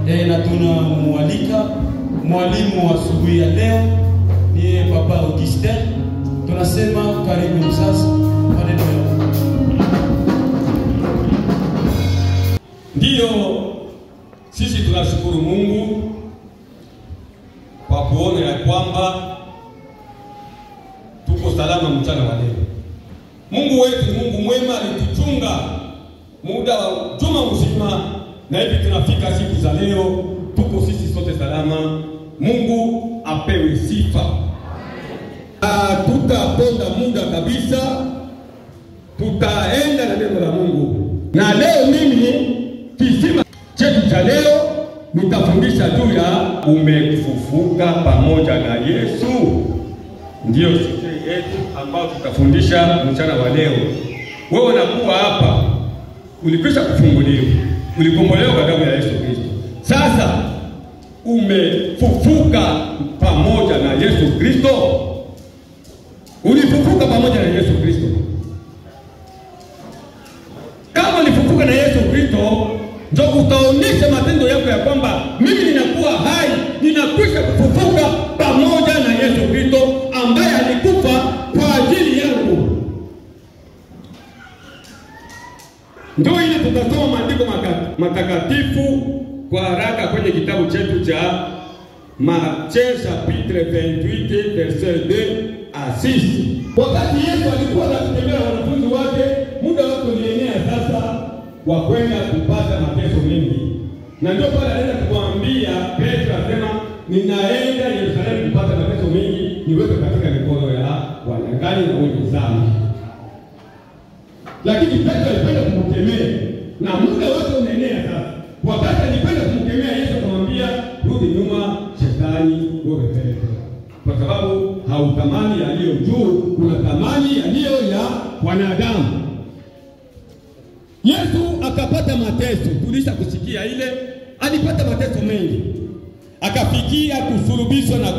na tunamualika mwalimu wa asubuhi ya leo ni Papa Augustin. Tunasema karibu mzazi. Haleluya. Ndiyo, sisi tunashukuru Mungu kwa kuona ya kwamba tuko salama mchana wa leo. Mungu wetu ni Mungu mwema, alituchunga muda wa juma mzima na hivi tunafika siku za leo tuko sisi sote salama. Mungu apewe sifa. Tutaponda muda kabisa, tutaenda na neno la Mungu. Na leo mimi kisima chetu cha leo nitafundisha juu ya umefufuka pamoja na Yesu. Ndiyo sisi yetu ambao tutafundisha mchana wa leo. Wewe unakuwa hapa, ulikwisha kufunguliwa, ulikombolewa kwa damu ya Yesu Kristo. Sasa umefufuka pamoja na Yesu Kristo. Ulifufuka pamoja na Yesu Kristo. Kama ulifufuka na Yesu Kristo, ndio utaonesha matendo yako ya kwamba mimi ninakuwa hai, ninakwisha kufufuka pamoja na Yesu Kristo ambaye alikufa kwa ajili yangu. Ndio ile tutasoma maandiko matakatifu kwa haraka kwenye kitabu chetu cha Matthieu chapitre 28 verset 2 à 6. Wakati Yesu alikuwa anatembea na wanafunzi wake, muda wake ulienea sasa wa kwenda kupata mateso mengi. Na ndio pale anaenda kumwambia Petro, asema ninaenda Yerusalemu kupata mateso mengi, niweke katika mikono ya wanyang'anyi na wenye dhambi. Lakini Petro alipenda kumkemea na muda wake unaenea sasa. Wakati alipenda kumkemea, Yesu akamwambia rudi nyuma shetani, wewe Petro. Kwa sababu hautamani yaliyo juu, unatamani yaliyo ya wanadamu. Yesu akapata mateso, tulisha kusikia ile, alipata mateso mengi. Akafikia kusulubishwa na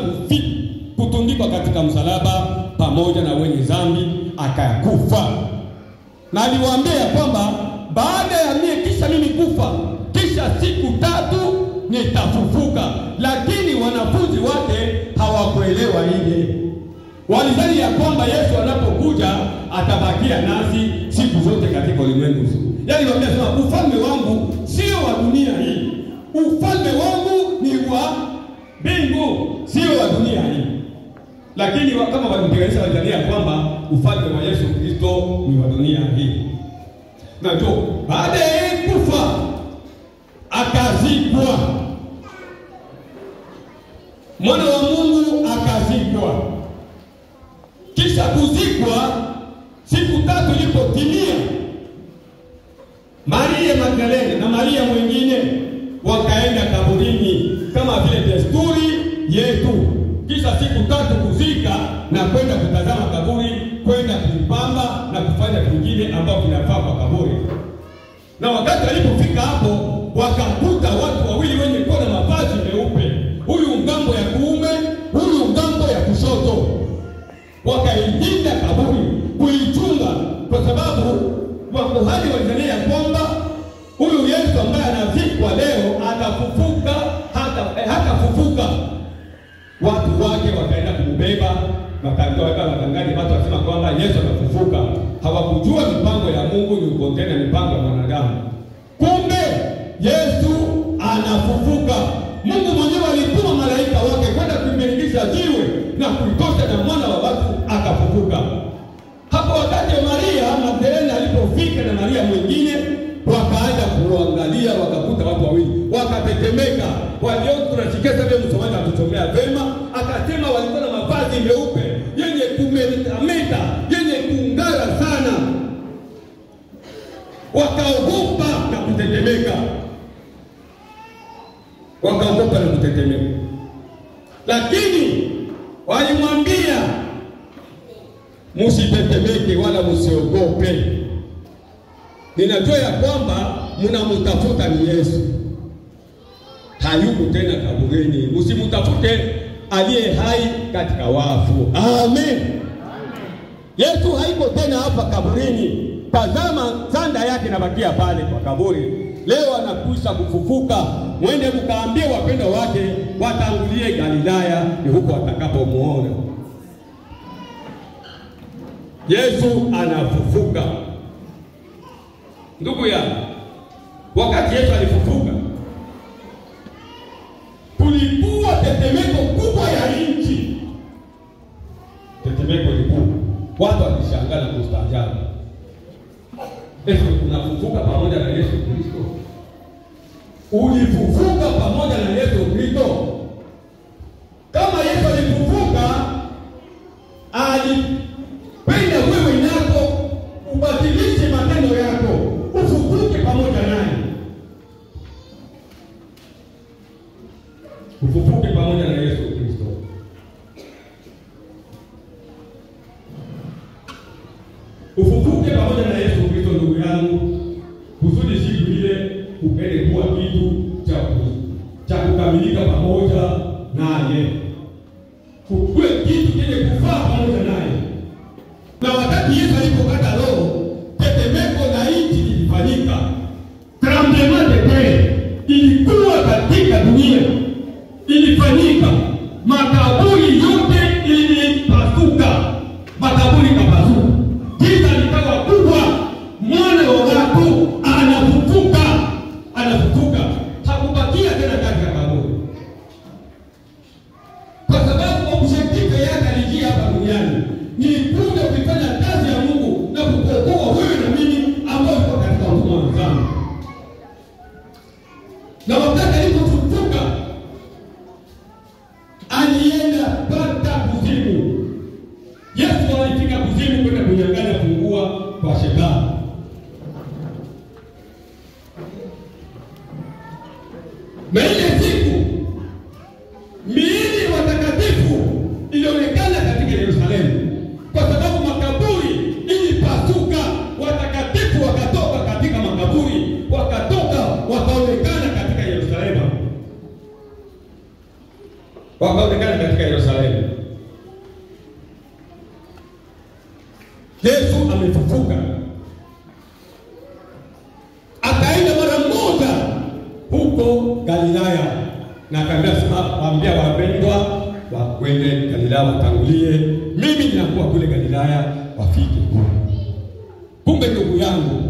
kutundikwa katika msalaba pamoja na wenye dhambi, akakufa. Na aliwaambia kwamba baada ya mimi kufa, kisha siku 3 nitafufuka. Lakini wanafunzi wake hawakuelewa ile. Walidhani ya kwamba Yesu anapokuja atabakia nasi siku zote katika ulimwengu. Yaani wamesema ufalme wangu sio wa dunia hii. Ufalme wangu ni wa mbingu, sio wa dunia hii. Lakini kama walitenganisha walidhania kwamba ufalme wa Yesu Kristo ni wa dunia hii. Na ndio baada ya kufa akazikwa. Mwana wa Mungu akazikwa. Kisha kuzikwa, siku 3 ilipotimia, Maria Magdalene na Maria mwingine wakaenda kaburini kama vile desturi yetu. Kisha siku 3 kuzika na kwenda kutazama kaburi, kwenda kupamba na kufanya vingine ambavyo vinafaa kwa kaburi. Na wakati walipofika hapo, wakakuta watu wawili wenye kuwa na mavazi meupe, huyu ngambo ya kuume, huyu ngambo ya kushoto. Wakailinda kaburi kuichunga, kwa sababu wakuhani walidhania kwamba huyu Yesu ambaye anazikwa leo atafufuka, hatafufuka. Watu wake wakaenda kumbeba, wakaenda watangani, watu wasema kwamba Yesu atafufuka. Hawakujua mipango ya Mungu ni ukontena mipango ya wanadamu. Kumbe Yesu anafufuka. Mungu mwenyewe alituma malaika wake kwenda kuimelikisha jiwe na kuitosha na mwana wa watu akafufuka. Hapo wakati Maria Magdalene alipofika na Maria mwingine, wakaanza kuangalia, wakakuta watu wawili, wakatetemeka. Waliona tunashikeza vile msomaji atuchomea vema, akasema walikuwa na mavazi meupe yenye kumetameta, yenye kung'ara sana. Wakaogopa na kutetemeka. Wakaogopa na kutetemeka. Lakini walimwambia msitetemeke wala msiogope. Ninajua ya kwamba mnamtafuta ni Yesu. Hayuko tena kaburini. Msimtafute aliye hai katika wafu. Amen. Yesu haiko tena hapa kaburini. Tazama sanda yake inabakia pale kwa kaburi. leo anakwisha kufufuka. Mwende mkaambie wapendwa wake watangulie Galilaya, ni huko watakapomuona. Yesu anafufuka. Ndugu yangu, wakati Yesu alifufuka, kulikuwa tetemeko kubwa ya nchi. Tetemeko likubwa. Watu walishangaa na kustaajabu. Yesu unafufuka pamoja na Yesu Kristo. Ulifufuka pamoja na Yesu Kristo. Kama Yesu alifufuka, alipenda wewe nako ubadilishe matendo yako, ufufuke pamoja naye. Ufufuke pamoja na Yesu Kristo. Ufufuke pamoja na Yesu Kristo, ndugu yangu, kusudi siku ile upende kuwa kitu cha kukamilika pamoja naye. Kukue kitu kile kufaa pamoja naye. Na wakati Yesu alipokata roho, tetemeko la nchi lilifanyika. Tremblement de terre ilikuwa katika dunia. Ilifanyika. Makaburi yote ilipasuka. Makaburi kapasuka. Giza likawa kubwa. Mwana wa watu anafufuka. Anafufuka. Hakubakia tena katika kaburi. Kwa sababu objective yake alijia hapa duniani ni kuja kufanya kazi ya Mungu na kukuokoa wewe na mimi ambao tuko katika utumwa wa dhambi. Na wakati alipofufuka, alienda mpaka kuzimu. Yesu alifika kuzimu kwenda kunyang'anya fungua kwa Shetani. Na ile siku miili watakatifu ilionekana katika Yerusalemu, kwa sababu makaburi ilipasuka. Watakatifu wakatoka katika makaburi, wakatoka wakaonekana katika Yerusalemu. Wakaonekana katika Yerusalemu. Yesu amefufuka. Akaenda mara moja huko Galilaya na akaambia wapendwa wakwende Galilaya watangulie. Mimi ninakuwa kule Galilaya, wafike kule. Kumbe ndugu yangu,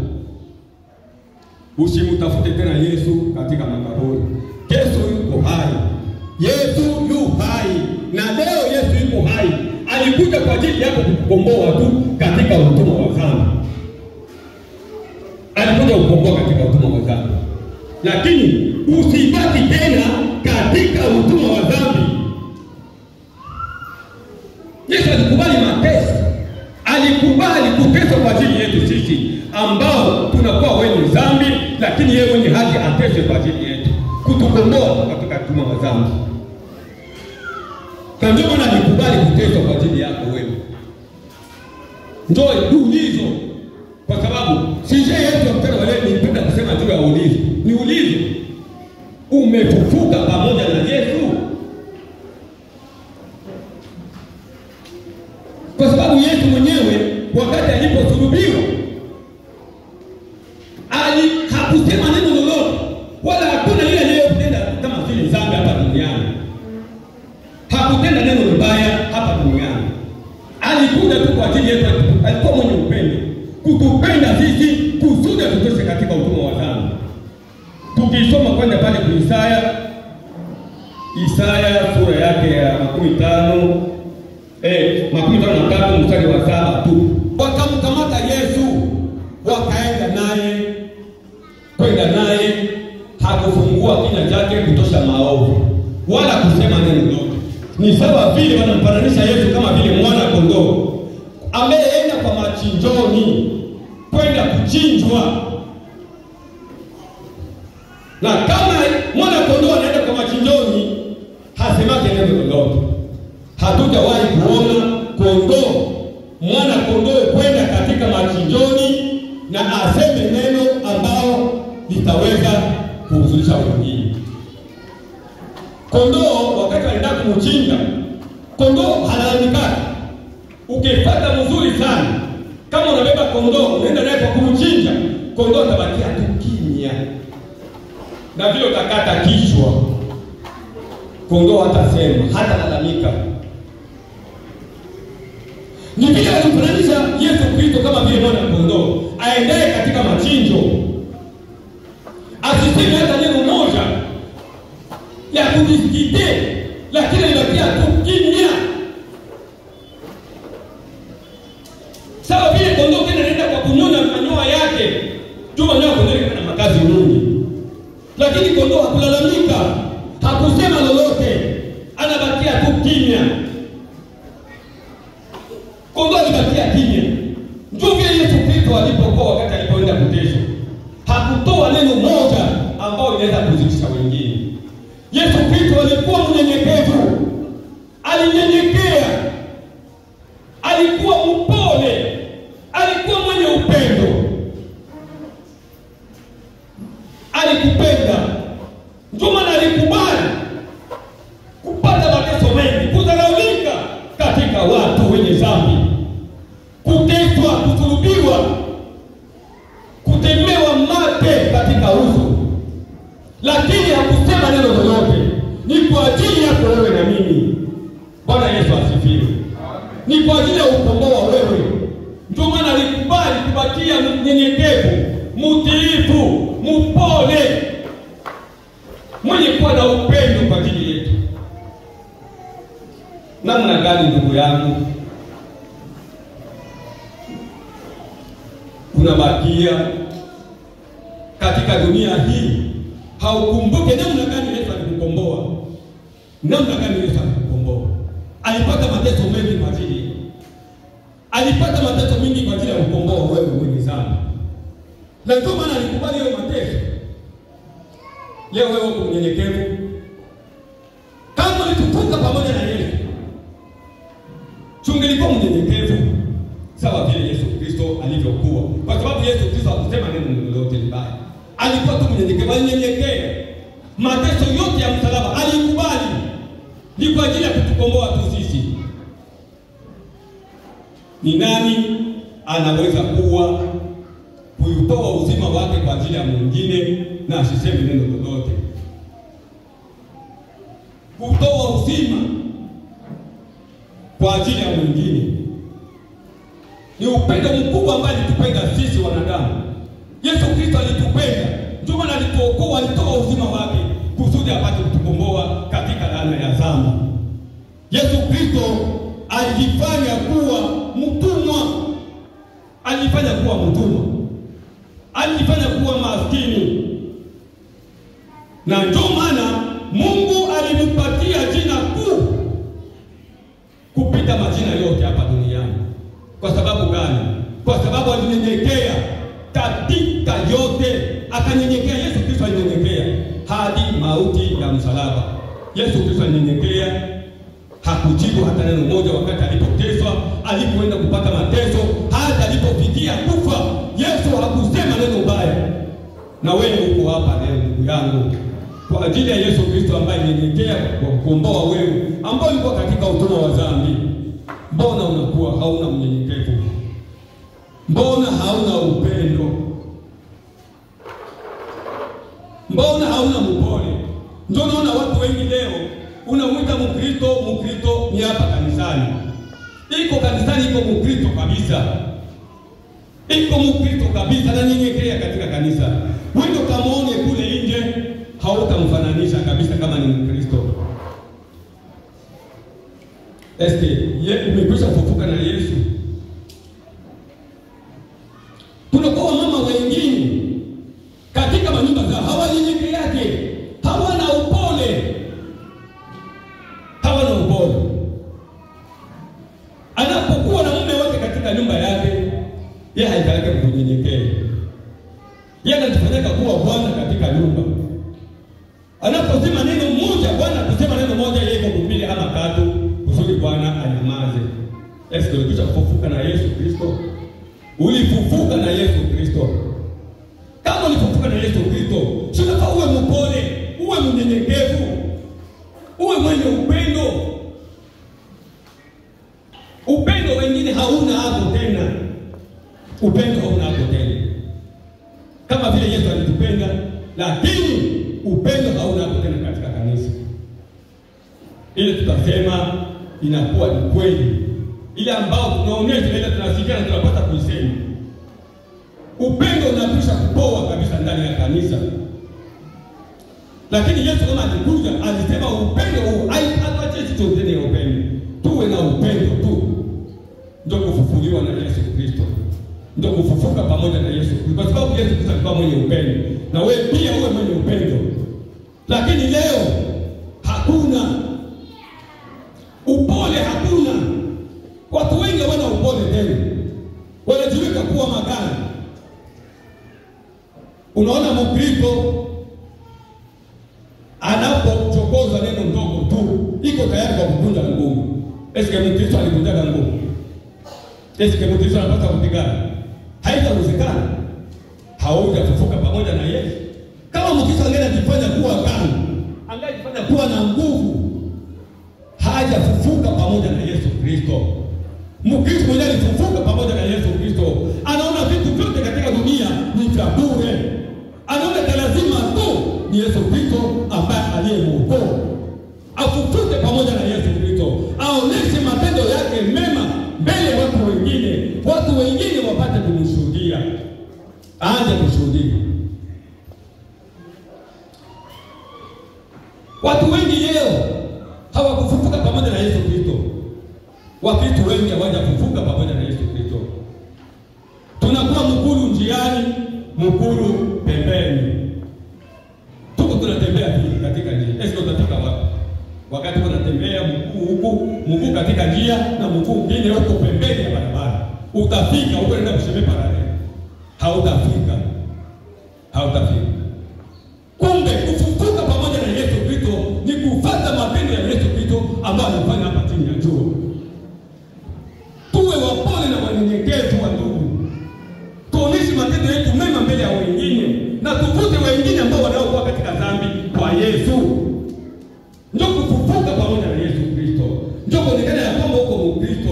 usimtafute tena Yesu katika makaburi. Yesu yuko hai. Yesu yu hai. Na leo Yesu yuko hai. Alikuja kwa ajili yako kukukomboa tu katika utumwa wa dhambi. Alikuja kukukomboa katika utumwa wa dhambi. Lakini usibaki tena katika utumwa wa dhambi. Yesu alikubali mateso. Alikubali kuteswa kwa ajili yetu sisi ambao tunakuwa wenye dhambi, lakini yeye mwenye haki ateswe kwa ajili yetu, kutukomboa katika utumwa wa dhambi. Na ndio maana alikubali kuteswa kwa ajili yako wewe. Ndio ulizo, kwa sababu sije yetu mtana wale nipenda kusema juu ya ulizo. Ni ulizo. Umefufuka pamoja na Yesu. Kwa sababu Yesu mwenyewe wakati aliposulubiwa hakusema neno lolote, wala hakuna ile aliyotenda kama vile dhambi hapa duniani. Hakutenda neno mbaya hapa duniani. Alikuja tu kwa ajili yetu. Alikuwa mwenye upendo, kutupenda sisi kusudi tutoke katika utumwa wa dhambi. Tukisoma kwenda pale kwa Isaya sura yake ya 15 53 mstari wa 7 tu. Wakamkamata Yesu, wakaenda naye, kwenda naye, hakufungua kinywa chake kutosha maovu wala kusema neno lolote. Ni sawa vile wanampananisha Yesu kama vile mwana kondoo ameenda kwa machinjoni kwenda kuchinjwa. Na kama mwana kondoo anaenda kwa machinjoni, hasemake neno lolote. Hatujawahi kuona kondoo, mwana kondoo kwenda katika machinjoni na aseme neno ambao litaweza kuhuzunisha wengine. Kondoo wakati anaenda kumchinja, kondoo halalamika. Ukifuata mzuri sana, kama unabeba kondoo unaenda naye kwa kumchinja, kondoo atabakia tu kimya. na vile utakata kichwa, kondoo hatasema, hatalalamika. Ni vile alimfananisha Yesu Kristo kama vile mwana kondoo aendaye katika machinjo, asiseme hata neno moja ya kudiskite, lakini anabakia tu kimya. Sawa vile kondoo kile anaenda kwa kunyonya manyoya yake, tu manyoya kondoo yana makazi mengi, lakini kondoo hakulalamika, hakusema lolote, anabakia tu kimya. Kondoo alibakia kimya. Ndio vile Yesu Kristo alipokuwa wakati alipoenda kuteswa, hakutoa neno moja ambao inaweza kuzidisha wengine. Yesu Kristo alikuwa mnyenyekevu, alinyenyekea, alikuwa mpole, alikuwa mwenye upendo, alikupenda. Ndio maana alikubali kupata mateso mengi, kudharaulika katika watu wenye dhambi, kuteswa, kusulubiwa, kutemewa mate katika uso, lakini hakusema neno lolote. Ni kwa ajili yako wewe na mimi. Bwana Yesu asifiwe. Ni kwa ajili ya ukomboa wewe. Ndio maana alikubali kubakia mnyenyekevu, mtiifu, mpole, mwenye kuwa na upendo kwa ajili yetu. Namna gani ndugu yangu unabakia katika dunia hii, haukumbuke namna gani Yesu alikukomboa? Namna gani Yesu alikukomboa? Alipata mateso mengi kwa ajili, alipata mateso mengi kwa ajili ya kukomboa wewe mwenye dhambi, na ndio maana alikubali hayo mateso. Leo wewe uko mnyenyekevu, kama ulitukuka pamoja na Yesu, tungelikuwa mnyenyekevu sawa vile Yesu Kristo alivyokuwa, kwa sababu Yesu Kristo hakusema neno lolote libaya. Alikuwa tu mnyenyekevu, alinyenyekea. Mateso yote ya msalaba alikubali, ni kwa ajili ya kutukomboa tu sisi. Ni nani anaweza kuwa kuutoa uzima wake kwa ajili ya mwingine na asiseme neno lolote? Kutoa uzima kwa ajili ya mwingine ni upendo mkubwa ambao alitupenda sisi wanadamu. Yesu Kristo alitupenda, ndio maana alituokoa, alitoa uzima wake kusudi apate kutukomboa katika laana ya dhambi. Yesu Kristo alijifanya kuwa mtumwa, alijifanya kuwa mtumwa, alijifanya kuwa maskini, na ndio maana Mungu alimpatia jina kuu kupita majina yote hapa duniani. Kwa sababu gani? Kwa sababu alinyenyekea katika yote, akanyenyekea. Yesu Kristo alinyenyekea hadi mauti ya msalaba. Yesu Kristo alinyenyekea, hakujibu hata neno moja wakati alipoteswa, alipoenda kupata mateso, hata alipofikia kufa. Yesu hakusema neno baya. Na wewe uko hapa leo ndugu yangu kwa ajili ya Yesu Kristo ambaye alinyenyekea kukomboa wewe ambao ulikuwa katika utumwa wa dhambi. Mbona unakuwa hauna unyenyekevu? Mbona hauna upendo? Mbona hauna mpole? Ndio naona watu wengi leo unamwita Mkristo ni hapa kanisani. Iko kanisani, iko Mkristo kabisa. Iko Mkristo kabisa na nyenyekea katika kanisa. Wewe kamaone kule nje, hautamfananisha kabisa kama ni Mkristo. Umekwisha kufufuka na Yesu. Tunakuwa mama wengine katika manyumba zao hawanyenyekeake, hawana upole, hawana upole. Anapokuwa na mume wake katika nyumba yake, yeye haitaki kunyenyekea. Yeye anajifanya kuwa bwana katika nyumba. Anaposema neno moja, Bwana kusema neno moja, yeye kuhubiri ama tatu kusudi Bwana anyamaze. Yesu alikuja kufufuka na Yesu Kristo. Ulifufuka na Yesu Kristo. Kama ulifufuka na Yesu Kristo, unafaa uwe mpole, uwe mnyenyekevu, uwe mwenye upendo. Upendo wengine hauna hapo tena. Upendo hauna hapo tena. Kama vile Yesu alitupenda, lakini ile tutasema inakuwa ni kweli. Ile ambao tunaonyesha ile tunasikia na tunapata kuisema. Upendo unakwisha kupoa kabisa ndani ya kanisa. Lakini Yesu kama alikuja alisema upendo huu hatuache chochote ya upendo. Tuwe na upendo tu. Ndio kufufuliwa na Yesu Kristo. Ndio kufufuka pamoja na Yesu Kristo. Kwa sababu Yesu Kristo alikuwa mwenye upendo. Na wewe pia uwe mwenye upendo. Lakini leo hakuna upole, hakuna. Watu wengi wana upole tena. Wanajiweka kuwa magari. Unaona Mkristo anapochokoza neno ndogo tu, iko tayari kwa kuvunja mguu. Eske Mkristo alivunja mguu? Eske Mkristo anapata kupigana? Haitawezekana. Haujafufuka pamoja na Yesu. Kama Mkristo angejifanya kuwa gani, angejifanya kuwa na nguvu, hajafufuka pamoja na Yesu Kristo. Mkristo mwenye alifufuka pamoja na Yesu Kristo anaona vitu vyote katika dunia ni vya bure. Anaona lazima tu ni Yesu Kristo ambaye aliyemuokoa. Afufuke pamoja na Yesu Kristo. Aoneshe matendo yake mema mbele ya watu wengine. Watu wengine wapate kumshuhudia. Aanze kushuhudia. Watu wengi leo hawakufufuka pamoja na Yesu Kristo. Wakristo wengi hawajafufuka pamoja na Yesu Kristo. Tunakuwa mkulu njiani, mkulu pembeni. Tuko tunatembea hivi katika njia. Esko tutafika wapi? Wakati unatembea mkuu huku, mkuu katika njia na mkuu mwingine huko pembeni ya barabara. Utafika huko unaenda kusheme parallel. Hautafika. Hautafika. Kumbe kufufuka pamoja na Yesu Kristo ni kufuata matendo ya Yesu Kristo ambayo alifanya hapa chini ya jua. Tuwe wapole na wanyenyekevu wa ndugu. Tuoneshe matendo yetu mema mbele ya wengine na tuvute wengine ambao wanaokuwa katika dhambi kwa Yesu. Ndio kufufuka pamoja na Yesu Kristo. Ndio kuonekana ya kwamba uko Mkristo.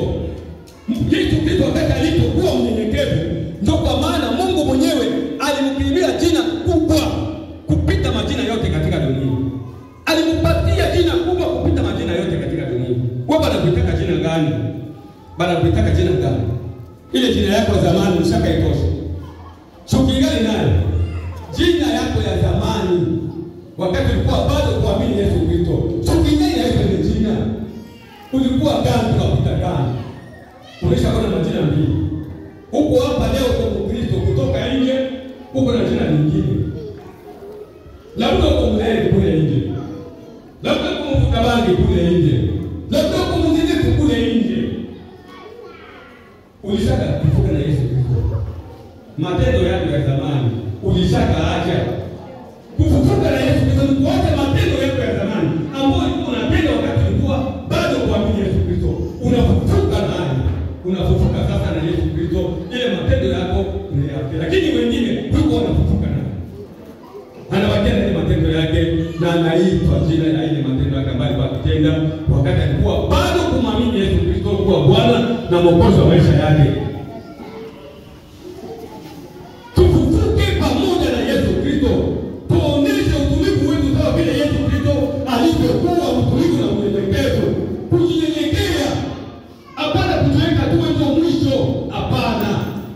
Yesu Kristo wakati alipokuwa mnyenyekevu, ndio kwa maana Mungu mwenyewe alimkirimia jina kubwa kupita majina yote katika dunia. Alimpatia jina kubwa kupita majina yote katika dunia. Wewe bado unataka jina gani? Bado unataka jina gani? Ile jina yako ya zamani ushaka itosha. Shukingane nayo. Jina yako ya zamani wakati ulikuwa bado kuamini Yesu Kristo. Shukingane na ile jina. Ulikuwa gani unapita gani? Ulishaona majina mbili. Huko hapa leo kwa Kristo kutoka nje, huko na jina lingine. Labda uko mlele kule nje. Labda uko mfukabangi kule nje. Labda uko mwingine kule nje. Ulishaka kufuka na Yesu Kristo. Matendo yako ya zamani ulishaka acha. Kufuka na Yesu Kristo ni kuacha matendo yako ya zamani ambayo ulikuwa unapenda wakati ulikuwa bado kuamini Yesu Kristo. Unafufuka naye. Unafufuka sasa na Yesu Kristo, ile matendo yako unayafuta. Lakini wengine huko wanafufuka naye. Anawakia na ile matendo yake na anaitwa jina la ile matendo yake ambayo alipatenda wakati alikuwa bado kumwamini Yesu Kristo kuwa Bwana na Mwokozi wa maisha yake. Tufufuke pamoja na Yesu Kristo. Tuoneshe utulivu wetu sawa vile Yesu Kristo alivyokuwa mtulivu na mnyenyekevu. Kujinyenyekea. Hapana kujiweka tu wewe mwisho. Hapana.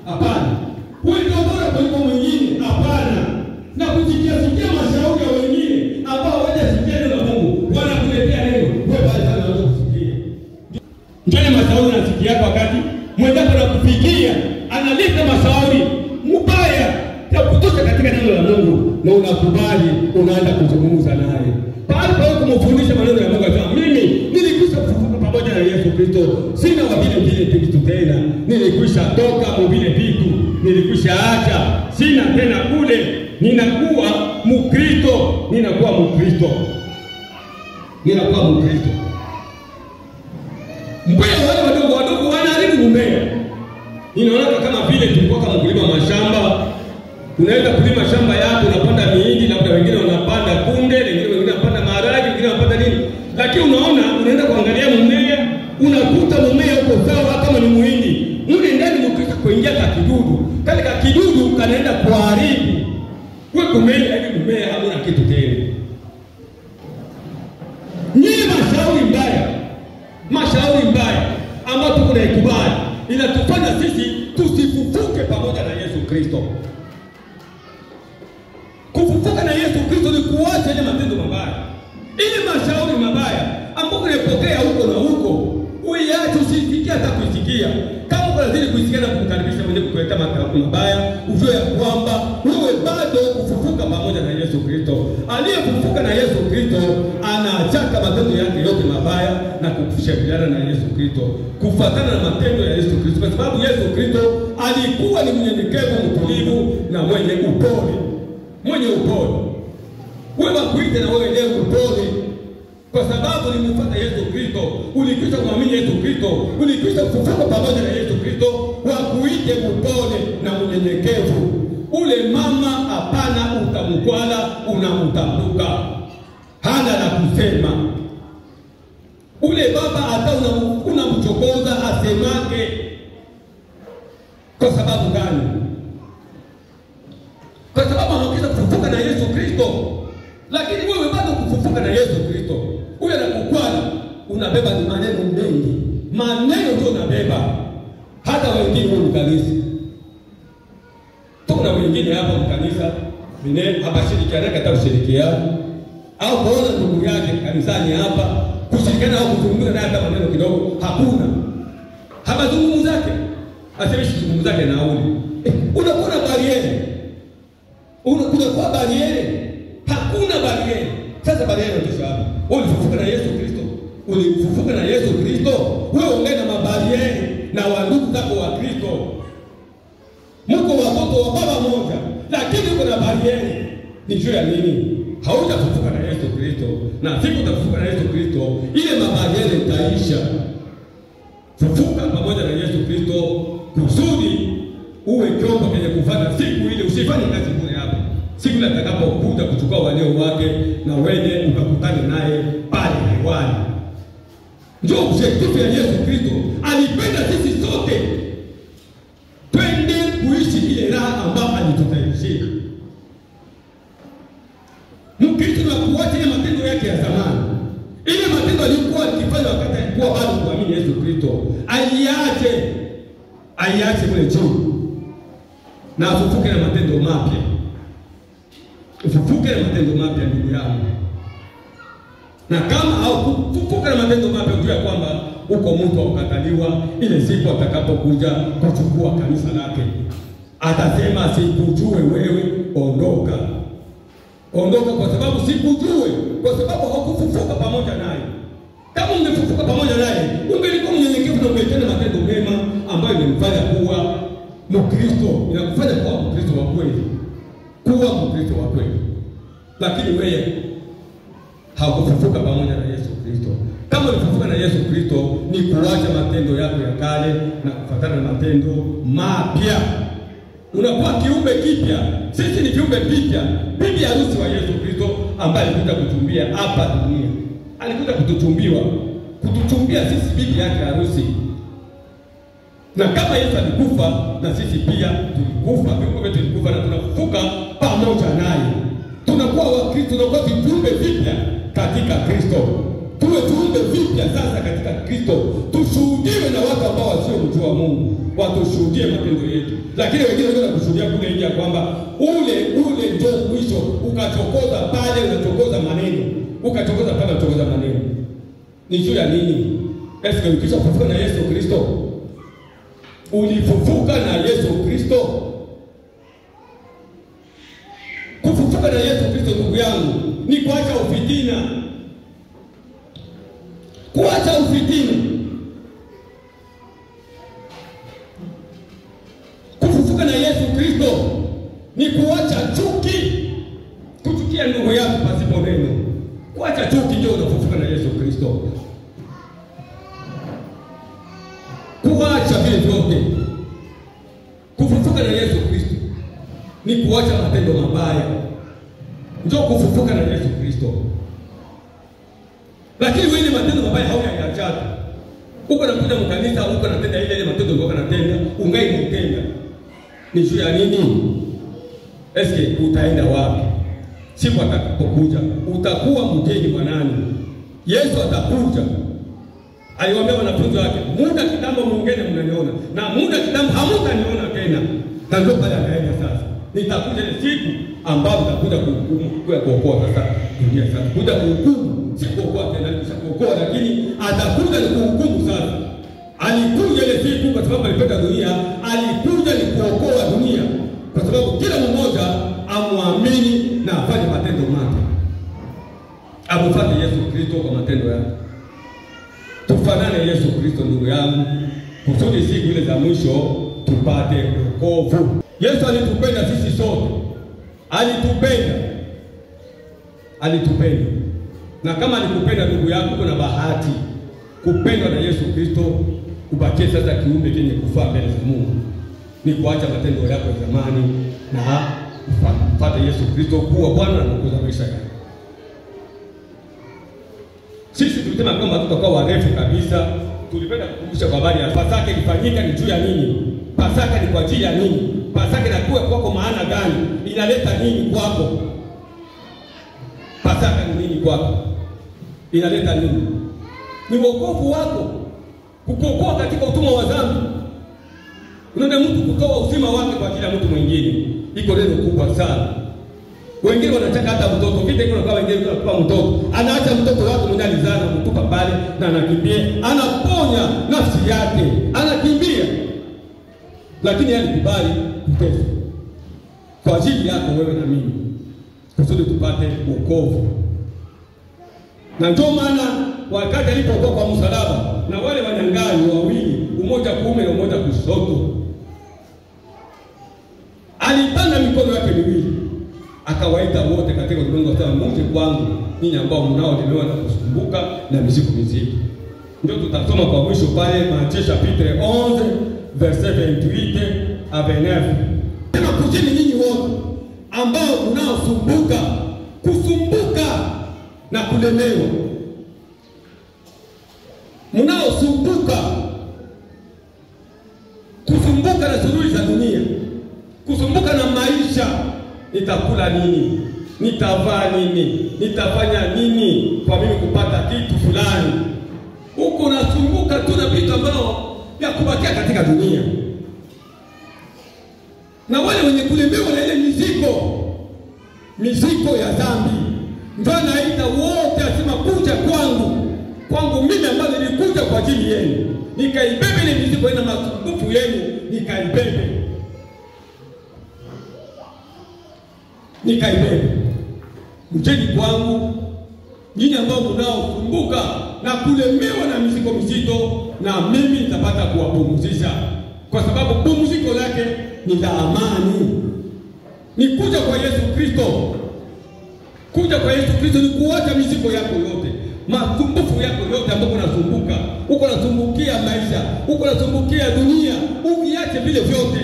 Hapana. Wewe ndio bora kuliko mwingine. Hapana. Na kusikia mashauri ya wengine ambao hawajasikia neno la Mungu, wanakuletea neno. Wewe bali sana unaweza kusikia. Ndio mashauri unasikia wakati mwenzako anakupigia, analeta mashauri mbaya ya kutoka katika neno la Mungu na unakubali, unaanza kuzungumza naye. Pale pale kumfundisha maneno ya Mungu akasema mimi nilikwisha kufufuka pamoja na Yesu Kristo. Sina vile vitu tena. Nilikwisha toka mbele vitu. Nilikwisha acha. Sina tena kule. Ninakuwa Mkristo. Ninakuwa Mkristo. Mbaya wale wadogo wanaharibu mmea. Inaona kama vile tulikuwa kama kulima mashamba. Unaenda kulima shamba yako, unapanda mihindi, labda wengine wanapanda kunde, wengine wanapanda maharage, wengine wanapanda nini. Lakini unaona, unaenda kuangalia mmea, unakuta mmea uko sawa kama ni muhindi. Mule ndani mkisha kuingia kidudu. Kale kidudu kanaenda kuharibu. Wewe kumenya hivi mmea hamna kitu tena. Ni mashauri mbaya. mbaya ambayo tuko na ikubali inatufanya sisi tusifufuke pamoja na Yesu Kristo. Kufufuka na Yesu Kristo ni kuacha ile matendo mabaya, ile mashauri mabaya ambayo unapokea huko na huko, uiache, usisikie hata kuisikia. Kama unazidi kuisikia na kumkaribisha mwenye kukuletea matendo mabaya, ujue ya kwamba wewe bado kufufuka pamoja na Yesu Kristo. Aliyefufuka na Yesu Kristo anaachaka matendo yake yote mabaya na kushirikiana na Yesu Kristo, kufuatana na matendo ya Yesu Kristo, kwa sababu Yesu Kristo alikuwa ni mnyenyekevu, mtulivu na mwenye upole. Mwenye upole. Wewe wakuite na wewe leo upole, kwa sababu ulimfuata Yesu Kristo, ulikwisha kumwamini Yesu Kristo, ulikwisha kufufuka pamoja na Yesu Kristo. Wakuite upole na mnyenyekevu. Ule mama hapana utamkwala, unamtambuka, hana la kusema. Ule baba hata unamchokoza asemake. Kwa sababu gani? Kwa sababu anakuja kufufuka na Yesu Kristo. Lakini wewe bado kufufuka na Yesu Kristo, ule anakukwala, unabeba ni maneno mengi. Maneno ndio unabeba. Hata wengine mkanisa, tuna wengine hapa mkanisa mimi hapa shirikiana katika ushirikiano au kuona ndugu yake kanisani hapa kushirikiana au kuzungumza naye hata maneno kidogo hakuna. Hapa zungumzo zake asemishi zungumzo zake na auli. Unakuwa bariere. Unakuwa bariere. Hakuna bariere. Sasa bariere ndio hapa. Ulifufuka na Yesu Kristo. Ulifufuka na Yesu Kristo. Wewe ongea na mabariere na wandugu zako wa Kristo. Mko watoto wa baba moja, lakini uko na bariere. Ni juu ya nini? Hautafufuka na Yesu Kristo. Na siku utafufuka na Yesu Kristo, ile mabariere itaisha. Fufuka pamoja na Yesu Kristo kusudi uwe chombo chenye kufanya siku ile, usifanye kazi bure hapa. Siku ile atakapokuja kuchukua walio wake na wewe ukakutana naye pale hewani. Ndio objective ya Yesu Kristo. Alipenda sisi sote twende kuishi ile raha ambayo alitutayarishia. Mkristo na kuacha ile matendo yake ya zamani. Ile matendo alikuwa akifanya wakati alikuwa bado kuamini Yesu Kristo. Aiache kule juu. Na afufuke na matendo mapya. Ufufuke na matendo mapya ndugu yangu. Na kama haukufufuka na matendo mapya, ujue kwamba uko mtu ukataliwa. Ile siku atakapokuja kuchukua kanisa lake, atasema sikujue wewe, ondoka. Ondoka, kwa sababu sikujue, kwa sababu haukufufuka pamoja naye. Kama ungefufuka pamoja naye, ungelikuwa mnyenyekevu na ungetenda matendo mema ambayo inamfanya kuwa Mkristo, inakufanya kuwa Mkristo wa kweli. Kuwa Mkristo wa kweli. Lakini wewe haukufufuka pamoja na Yesu Kristo. Kama ulifufuka na Yesu Kristo, ni kuacha matendo yako ya kale na kufuatana na matendo mapya. Unakuwa kiumbe kipya. Sisi ni kiumbe kipya. Bibi harusi wa Yesu Kristo ambaye alikuja kutumbia hapa dunia. Alikuja kutuchumbia sisi bibi yake harusi. Na kama Yesu alikufa, na sisi pia tulikufa, viungo vyetu vilikufa na tunafufuka pamoja naye. Tunakuwa Wakristo, tunakuwa viumbe vipya katika Kristo. Tuwe viumbe vipya sasa katika Kristo. Tushuhudiwe na watu ambao wasiomjua Mungu. Watushuhudie matendo yetu. Lakini wengine wanataka kushuhudia kule nje kwamba ule ndio mwisho, ukachokoza pale, unachokoza maneno. Ukachokoza pale, unachokoza maneno. Ni juu ya nini? Eske ukisha kufufuka na Yesu Kristo? Ulifufuka na Yesu Kristo? Kufufuka na Yesu Kristo ndugu yangu ni kuacha ufitina. Kuacha ufitina. Kufufuka na Yesu Kristo ni kuacha chuki. Kuchukia ndugu yako pasipo neno. Kuacha chuki ndio unafufuka na Yesu Kristo. Kuacha vile vyote. Kufufuka na Yesu Kristo ni kuacha matendo mabaya. Ndio kufufuka na Yesu Kristo. Lakini wewe matendo mabaya hauyaacha. Uko nakuja mkanisa, uko natenda ile matendo uko natenda, ungai mtenda. Ni juu ya nini? Eske utaenda wapi? Siku atakapokuja utakuwa mgeni wa nani? Yesu atakuja. Aliwaambia wanafunzi wake, muda kitambo mwingine mnaniona na muda kitambo hamtaniona tena. Na ndio pale akaenda sasa. Nitakuja ile siku ambayo nitakuja kuhukumu, kuokoa sasa dunia sasa. Kuja kuhukumu, si kuokoa tena, si kuokoa, lakini atakuja ni kuhukumu sasa. Alikuja ile siku kwa sababu alipenda dunia, alikuja ni kuokoa dunia. Kwa sababu kila mmoja amwamini na afanye matendo mapya. Amfuate Yesu Kristo kwa matendo yake. Tufanane Yesu Kristo ndugu yangu, kusudi siku ile za mwisho tupate wokovu. Yesu alitupenda sisi sote. Alitupenda. Na kama alikupenda ndugu yangu, kuna bahati kupendwa na Yesu Kristo, ubakie sasa kiumbe kenye kufaa mbele za Mungu. Ni kuacha matendo yako ya zamani na kufuata Yesu Kristo kuwa Bwana na Mwokozi wa maisha yako. Sisi tulisema kwamba tutakuwa warefu kabisa. Tulipenda kukumbusha habari ya Pasaka ilifanyika ni juu ya nini? Pasaka ni kwa ajili ya nini? Pasaka inakuwa kwako maana gani? Inaleta nini kwako? Pasaka ni nini kwako? Inaleta nini? Ni wokovu wako. Kukuokoa katika utumwa wa dhambi. Unaona mtu kutoa uzima wake kwa ajili ya mtu mwingine. Iko neno kubwa sana. Wengine wanataka hata mtoto. Vile kuna kwa wengine wanakupa mtoto. Anaacha mtoto wake mwenye alizaa na kutupa pale na anakimbia. Anaponya nafsi yake. Anakimbia. Lakini alikubali kuteswa kwa ajili yako wewe na mimi, kusudi tupate wokovu. Na ndio maana wakati alipokuwa kwa msalaba na wale wanyang'anyi wawili, mmoja kuume na mmoja kushoto, alipanda mikono yake miwili akawaita wote katika ulimwengu, akasema mje kwangu ninyi ambao mnaolemewa na kusumbuka na mizigo mizito. Ndio tutasoma kwa mwisho pale Mathayo chapitre 11 verset 28 à 29. Tena kujeni nyinyi wote ambao mnaosumbuka, kusumbuka na kulemewa. Mnaosumbuka, kusumbuka na shughuli za dunia, kusumbuka na maisha. Nitakula nini? Nitavaa nini? Nitafanya nini kwa mimi kupata kitu fulani? Huko nasumbuka tu na vitu ambao ya kubakia katika dunia. Na wale wenye kulemewa na ile mizigo ya dhambi, ndio naita wote, asema kuja kwangu mimi ambaye nilikuja kwa ajili yenu, nikaibebe ile mizigo na masumbufu yenu, nikaibebe. Mjeni kwangu nyinyi ambao mnaosumbuka na kulemewa na mizigo mizito, na mimi nitapata kuwapumzisha. Kwa sababu pumziko lake ni la amani. Ni kuja kwa Yesu Kristo. Kuja kwa Yesu Kristo ni kuacha mizigo yako yote, masumbufu yako yote ambayo unasumbuka. Uko unasumbukia maisha, uko unasumbukia dunia, ukiache vile vyote.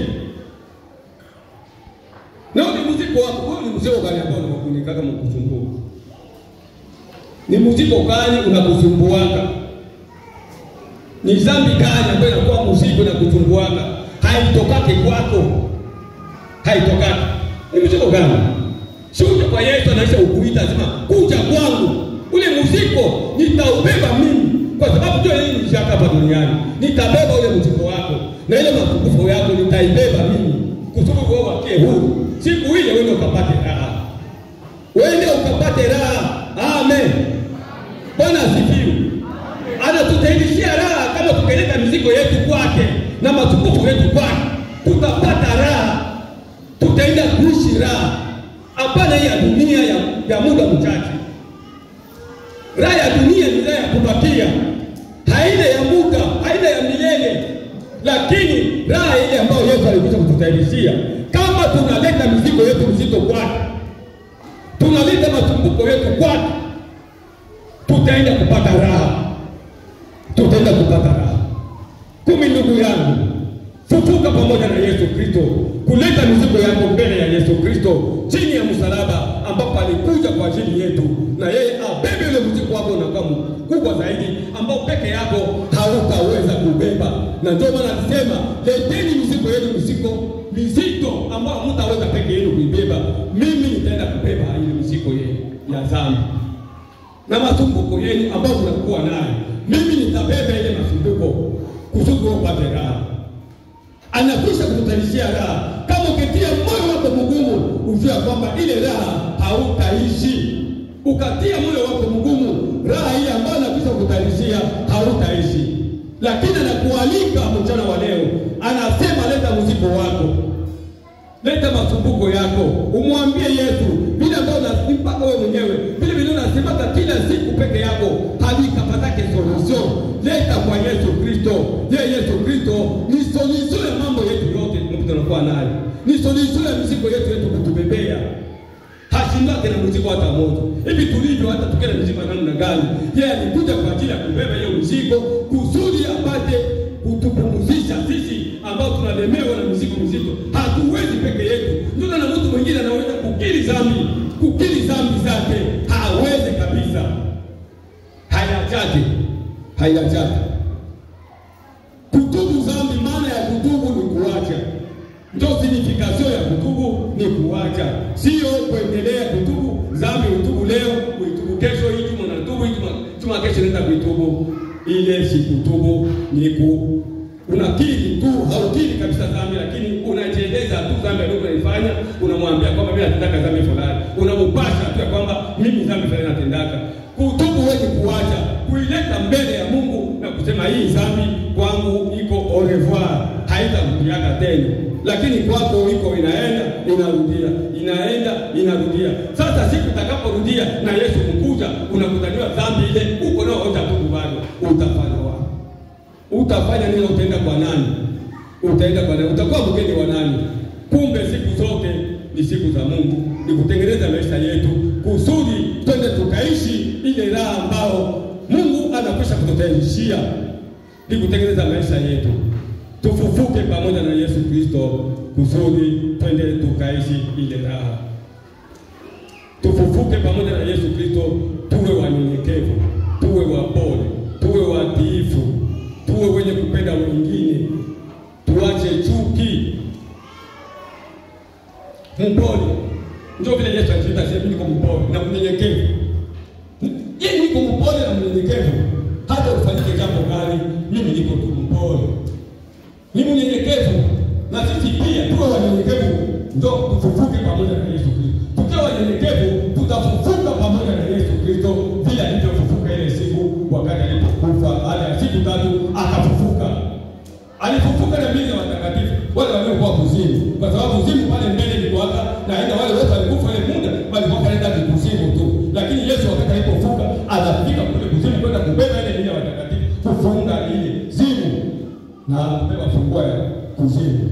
Na ni mzigo wako, wewe ni mzigo gani ambao unakunika kama kusumbua? Ni mzigo gani unakusumbuaka? Ni dhambi gani ambayo inakuwa mzigo na kusumbuaka? Haitokake kwako. Haitokake. Ni mzigo gani? Shuja kwa Yesu anaisha ukuita, sema kuja kwangu. Ule mzigo nitaubeba mimi, kwa sababu ndio yeye nishaka hapa duniani. Nitabeba ule mzigo wako na ile masumbufu yako nitaibeba mimi, kusudi wewe wakie huru. Siku ile wewe ukapate raha. Wewe ukapate raha. Amen. Bwana asifiwe. Anatutaidishia raha kama tukeleta mizigo yetu kwake na masumbufu yetu kwake. Tutapata raha. Tutaenda kuishi raha. Hapana hii ya dunia ya muda mchache. Raha ya dunia ni raha ya kubakia. Haina ya muda, haina ya milele. Lakini raha ile ambayo Yesu alikuja kututaidishia, kama tunaleta mizigo yetu mzito kwake, tunaleta masumbuko yetu kwake, tutaenda kupata raha. Tutaenda kupata raha. Kumi ndugu yangu, fufuka pamoja na Yesu Kristo, kuleta mizigo yako mbele ya Yesu Kristo chini ya msalaba, ambapo alikuja kwa ajili yetu, na yeye abebe ile mzigo wako na kama kubwa zaidi ambao peke yako hautaweza kubeba. Na ndio maana anasema leteni mizigo yenu mizito ambao mtaweza peke yenu kuibeba. Mimi nitaenda kubeba ile mizigo yenu ya dhambi na masumbuko yenu ambao mnakuwa nayo. mimi nitabeba ile masumbuko kusudi upate raha. Anakwisha kukutalishia raha. Kama ukitia moyo wako mgumu, ujue kwamba ile raha hautaishi. Ukatia moyo wako mgumu, raha ile ambayo anakwisha kukutalishia hautaishi. Lakini anakualika mchana wa leo, anasema leta mzigo wako, leta masumbuko yako, umwambie Yesu vile ambavyo unasimpaka wewe mwenyewe, vile vile unasimama kila siku peke yako, hadi kapatake solution. Leta kwa Yesu Kristo. Yesu Kristo ni solution ya mambo yetu yote tunakuwa nayo. Ni solution ya mizigo yetu kutubebea. Hashindake na mzigo hata moja. Hivi tulivyo hata tukena mzigo namna gani? Yeye alikuja kwa ajili ya kubeba hiyo mzigo kusudi apate kutupumzisha sisi ambao tunalemewa na mzigo mzito. Hatuwezi peke yetu. Ndio na mtu mwingine anaweza kukiri dhambi zake. Hawezi kabisa. Hayajati. Kutubu dhambi, maana ya kutubu ni kuacha. Ndio signification ya kutubu ni kuacha. Sio kuendelea kutubu dhambi, utubu leo, utubu kesho, hii unatubu, tuma kesho nenda kuitubu. Ile si kutubu, ni unakiri tu, haukiri kabisa dhambi, lakini unajieleza tu dhambi unayofanya, unamwambia kwamba mimi natendaka dhambi fulani. Unamupasha tu kwamba mimi dhambi fulani natendaka. Kutubu wewe kuacha, kuileta mbele ya Mungu na kusema hii dhambi kwangu iko au revoir, haitarudiaka tena. Lakini kwako iko inarudia. Sasa siku utakaporudia na Yesu mkuja, unakutaniwa dhambi ile uko nao hutatubu bado. Utafanya wapi? Utafanya nini? Utaenda kwa nani? Utakuwa mgeni wa nani? Kumbe siku zote ni siku za Mungu, ni kutengeneza maisha yetu kusudi twende tukaishi ile raha ambao Mungu anakwisha kututayarishia. Ni kutengeneza maisha yetu. Tufufuke pamoja na Yesu Kristo kusudi twende tukaishi ile raha. Tufufuke pamoja na Yesu Kristo, tuwe wanyenyekevu, tuwe wapole, tuwe watiifu, tuwe wenye kupenda wengine, tuache chuki. Mpole. Ndio vile Yesu alisema mimi niko mpole na mnyenyekevu. Yeye niko mpole na mnyenyekevu. Hata ufanyike jambo gani, mimi niko tu mpole. Ni mnyenyekevu. Na sisi pia tuwe wanyenyekevu, ndio tufufuke pamoja na Yesu Kristo. Tukiwa wanyenyekevu, tutafufuka pamoja na Yesu Kristo vile alivyofufuka ile siku wakati alipokufa. Baada ya siku 3 akafufuka. Alifufuka na miili ya watakatifu wale waliokuwa kuzimu, kwa sababu kuzimu pale mbele ni kwaka na aenda wale wote walikufa ile muda walikuwa kaenda kuzimu tu. Lakini Yesu wakati alipofufuka anafika kule kuzimu kwenda kubeba ile miili ya watakatifu, kufunga ile zimu na kubeba funguo ya kuzimu.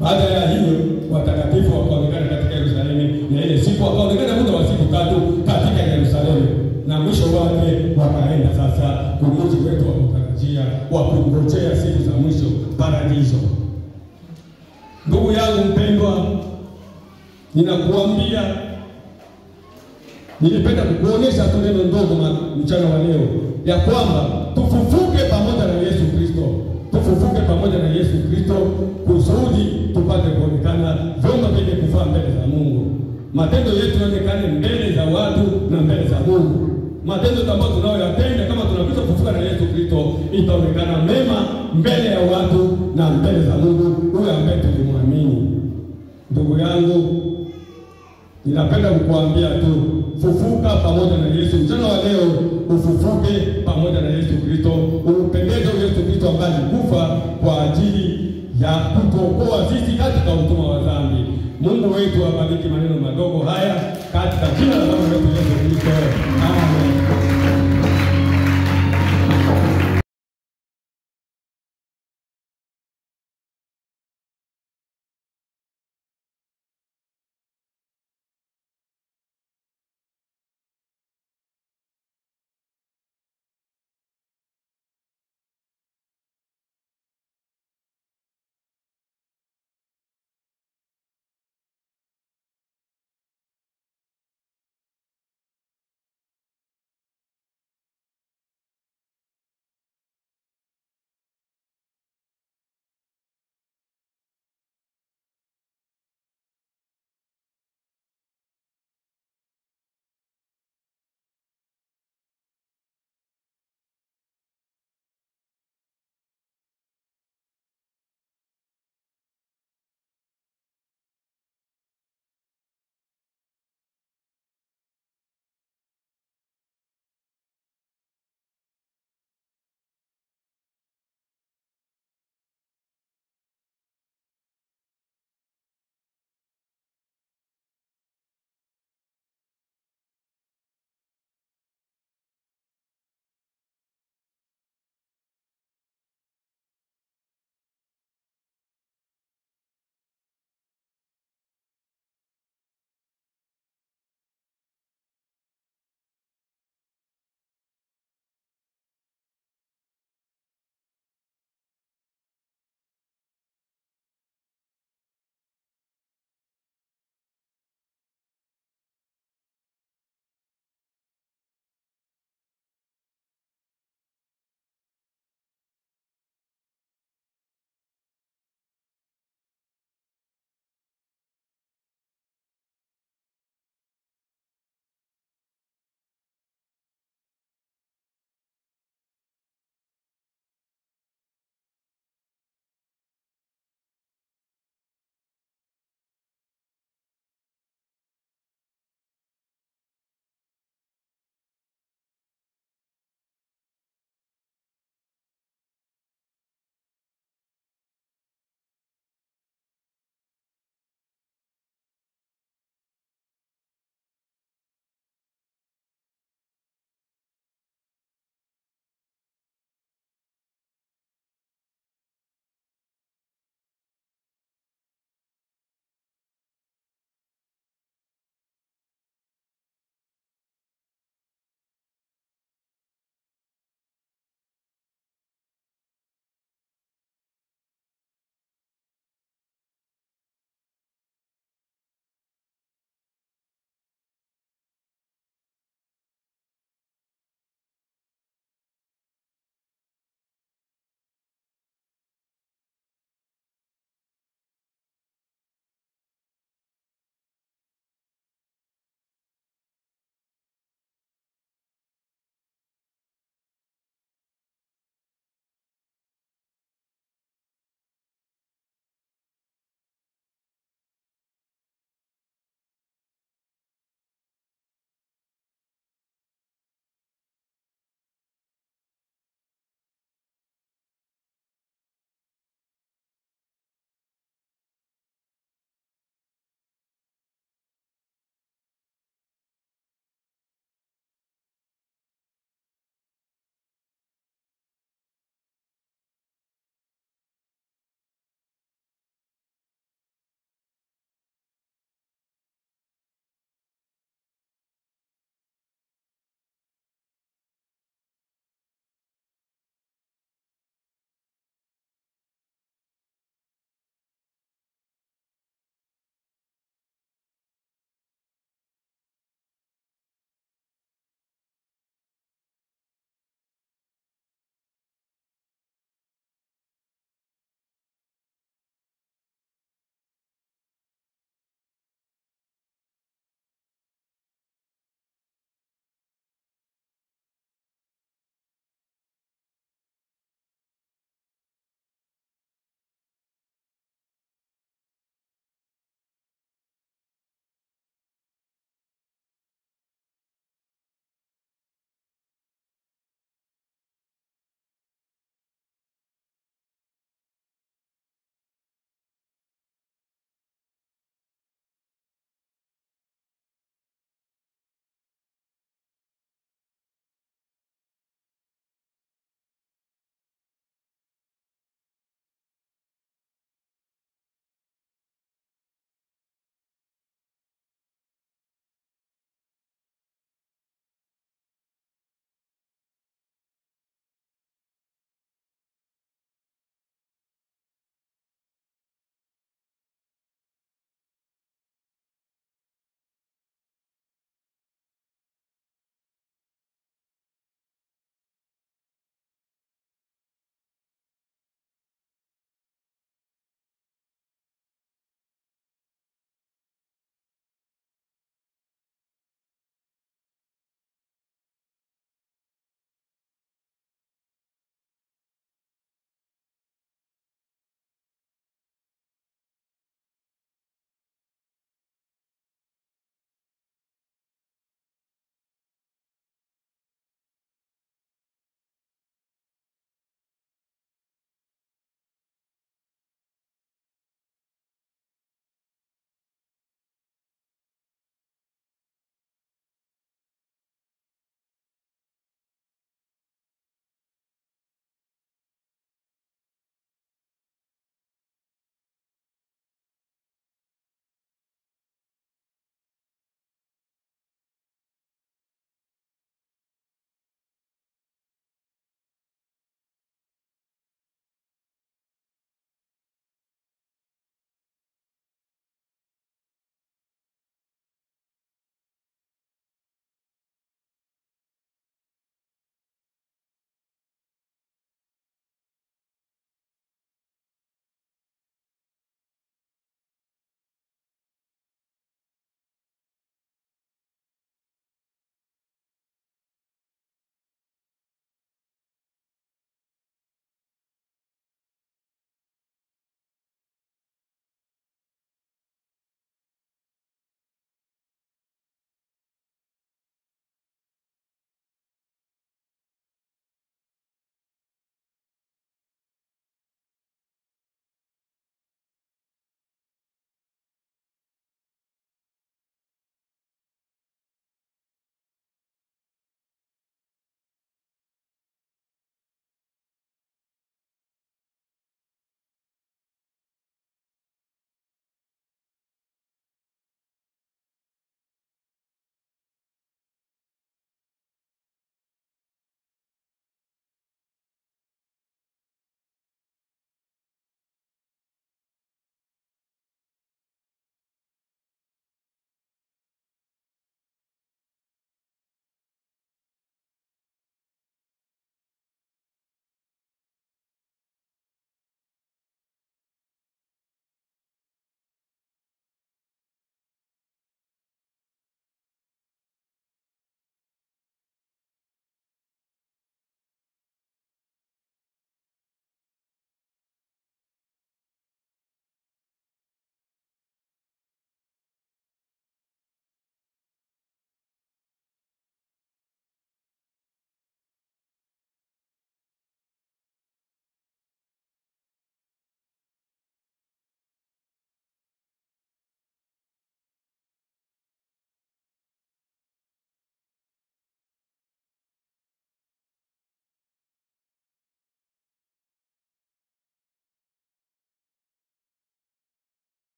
Baada ya hiyo watakatifu wakaonekana katika Yerusalemu, na ile siku wakaonekana muda wa siku 3 katika Yerusalemu, na mwisho wake wakaenda sasa kumji wetu wa kutarajia wa kungojea siku za mwisho, paradiso. Ndugu yangu mpendwa, ninakuambia, nilipenda kukuonyesha tu neno ndogo mchana wa leo ya kwamba tufufuke pamoja na Yesu Kristo. Tufufuke pamoja na Yesu Kristo kusudi tupate kuonekana vyema vile kufaa mbele za Mungu. Matendo yetu yaonekane mbele za watu na mbele za Mungu. Matendo ambayo tunayoyatenda kama tunapita kufufuka na Yesu Kristo itaonekana mema mbele ya watu na mbele za Mungu huyo ambaye tulimwamini. Ndugu yangu, ninapenda kukuambia tu, fufuka pamoja na Yesu. Mchana